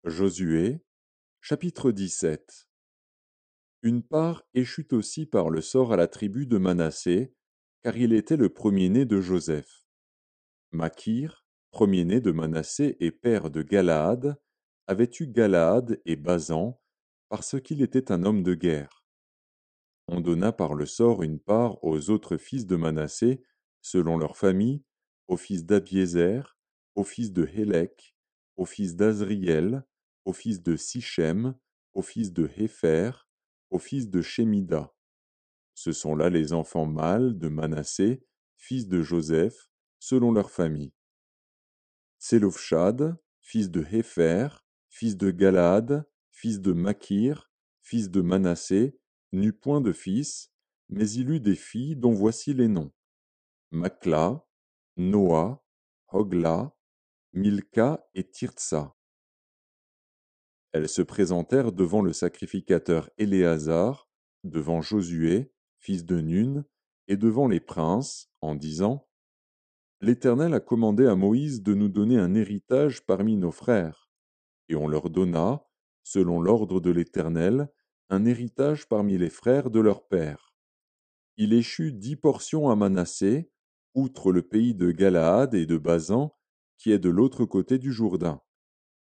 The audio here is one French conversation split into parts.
Josué, chapitre 17. Une part échut aussi par le sort à la tribu de Manassé, car il était le premier-né de Joseph. Makir, premier-né de Manassé et père de Galaad, avait eu Galaad et Basan, parce qu'il était un homme de guerre. On donna par le sort une part aux autres fils de Manassé, selon leur famille, aux fils d'Abiézer, aux fils de Hélec, aux fils d'Azriel, aux fils de Sichem, aux fils de Hépher, aux fils de Shémida. Ce sont là les enfants mâles de Manassé, fils de Joseph, selon leur famille. Tselophshad, fils de Hépher, fils de Galaad, fils de Makir, fils de Manassé, n'eut point de fils, mais il eut des filles dont voici les noms. Makla, Noa, Hogla, Milka et Tirtsa. Elles se présentèrent devant le sacrificateur Éléazar, devant Josué, fils de Nun, et devant les princes, en disant: L'Éternel a commandé à Moïse de nous donner un héritage parmi nos frères, et on leur donna, selon l'ordre de l'Éternel, un héritage parmi les frères de leur père. Il échut 10 portions à Manassé, outre le pays de Galaad et de Basan, qui est de l'autre côté du Jourdain.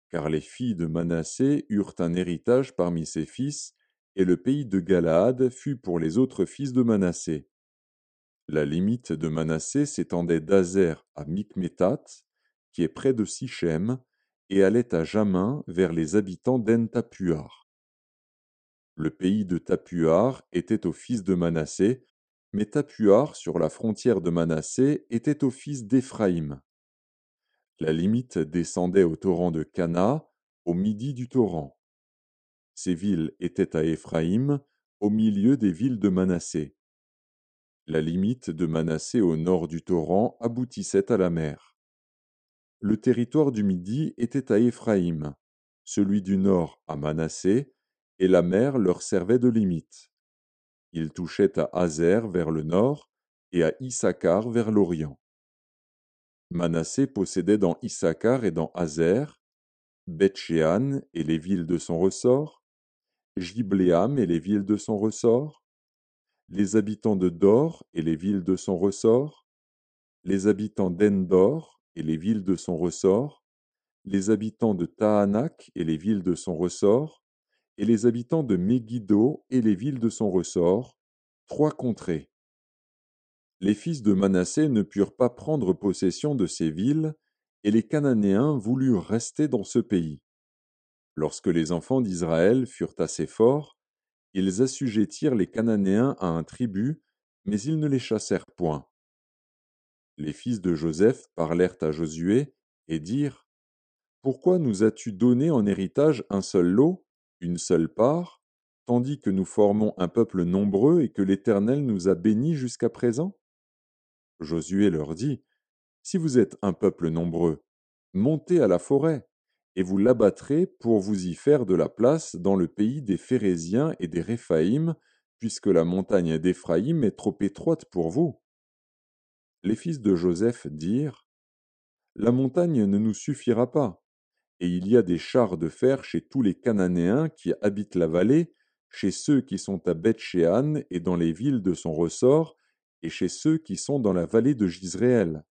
Car les filles de Manassé eurent un héritage parmi ses fils, et le pays de Galaad fut pour les autres fils de Manassé. La limite de Manassé s'étendait d'Azer à Mikmétat, qui est près de Sichem, et allait à Jamin vers les habitants d'En-Tapuar. Le pays de Tapuar était aux fils de Manassé, mais Tapuar, sur la frontière de Manassé, était aux fils d'Éphraïm. La limite descendait au torrent de Cana, au midi du torrent. Ces villes étaient à Éphraïm, au milieu des villes de Manassé. La limite de Manassé au nord du torrent aboutissait à la mer. Le territoire du midi était à Éphraïm, celui du nord à Manassé, et la mer leur servait de limite. Il touchait à Azer vers le nord et à Issacar vers l'orient. Manassé possédait dans Issacar et dans Azer, Beth-Shean et les villes de son ressort, Jibléam et les villes de son ressort, les habitants de Dor et les villes de son ressort, les habitants d'Endor et les villes de son ressort, les habitants de Tahanak et les villes de son ressort, et les habitants de Megiddo et les villes de son ressort, 3 contrées. Les fils de Manassé ne purent pas prendre possession de ces villes, et les Cananéens voulurent rester dans ce pays. Lorsque les enfants d'Israël furent assez forts, ils assujettirent les Cananéens à un tribut, mais ils ne les chassèrent point. Les fils de Joseph parlèrent à Josué et dirent: Pourquoi nous as-tu donné en héritage un seul lot, une seule part, tandis que nous formons un peuple nombreux et que l'Éternel nous a bénis jusqu'à présent? Josué leur dit: Si vous êtes un peuple nombreux, montez à la forêt, et vous l'abattrez pour vous y faire de la place dans le pays des Phéréziens et des Réphaïm, puisque la montagne d'Éphraïm est trop étroite pour vous. Les fils de Joseph dirent: La montagne ne nous suffira pas, et il y a des chars de fer chez tous les Cananéens qui habitent la vallée, chez ceux qui sont à Beth-Shean et dans les villes de son ressort, et chez ceux qui sont dans la vallée de Jizréel.